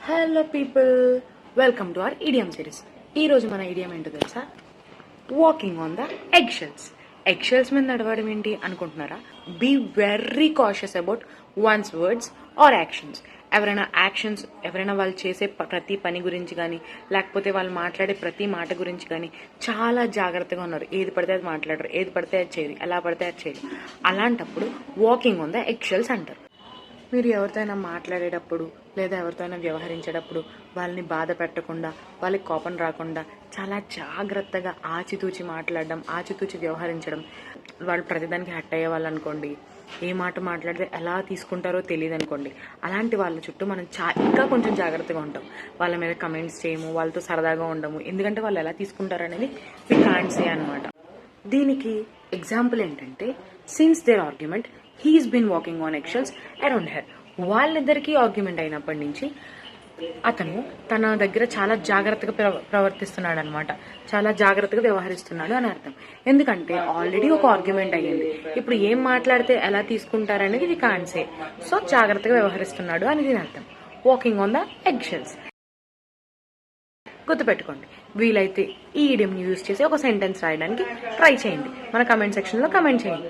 Hello people, welcome to our idiom series. ఈరోజు మన idiom ఏంటో తెలుసా? Walking on the egg shells. Egg shells మీద నడవడం ఏంటి అనుకుంటున్నారా? Be very cautious about one's words or actions. ఎవరైనా వాళ్ళు చేసే ప్రతి పని గురించి కానీ, లేకపోతే వాళ్ళు మాట్లాడే ప్రతి మాట గురించి కానీ చాలా జాగ్రత్తగా ఉన్నారు. ఏది పడితే అది మాట్లాడరు, ఏది పడితే అది చేయరు, ఎలా పడితే అది చేయరు. అలాంటప్పుడు walking on the egg shells అంటారు. మీరు ఎవరితోనైనా మాట్లాడేటప్పుడు లేదా ఎవరితోనైనా వ్యవహరించేటప్పుడు వాళ్ళని బాధ పెట్టకుండా, వాళ్ళకి కోపం రాకుండా చాలా జాగ్రత్తగా ఆచితూచి మాట్లాడడం, ఆచితూచి వ్యవహరించడం. వాళ్ళు ప్రతిదానికి హట్ అయ్యే వాళ్ళు అనుకోండి, ఏ మాట మాట్లాడితే ఎలా తీసుకుంటారో తెలియదు అనుకోండి, అలాంటి వాళ్ళ చుట్టూ మనం ఇంకా కొంచెం జాగ్రత్తగా ఉంటాం. వాళ్ళ మీద కమెంట్స్ చేయము, వాళ్ళతో సరదాగా ఉండము, ఎందుకంటే వాళ్ళు ఎలా తీసుకుంటారు అనేది వి కాంట్ సే అనమాట. దీనికి ఎగ్జాంపుల్ ఏంటంటే, since their argument he's been walking on eggshells around her. వాళ్ళిద్దరికీ ఆర్గ్యుమెంట్ అయినప్పటి నుంచి అతను తన దగ్గర చాలా జాగ్రత్తగా ప్రవర్తిస్తున్నాడు అనమాట, చాలా జాగ్రత్తగా వ్యవహరిస్తున్నాడు అని అర్థం. ఎందుకంటే ఆల్రెడీ ఒక ఆర్గ్యుమెంట్ అయ్యింది, ఇప్పుడు ఏం మాట్లాడితే ఎలా తీసుకుంటారనేది వి కాంట్ సే. సో జాగ్రత్తగా వ్యవహరిస్తున్నాడు అని దీని అర్థం. Walking on the egg shells. గుర్తుపెట్టుకోండి, వీలైతే ఈ ఇడియంని యూజ్ చేసి ఒక సెంటెన్స్ రాయడానికి ట్రై చేయండి. మన కమెంట్ సెక్షన్లో కమెంట్ చేయండి.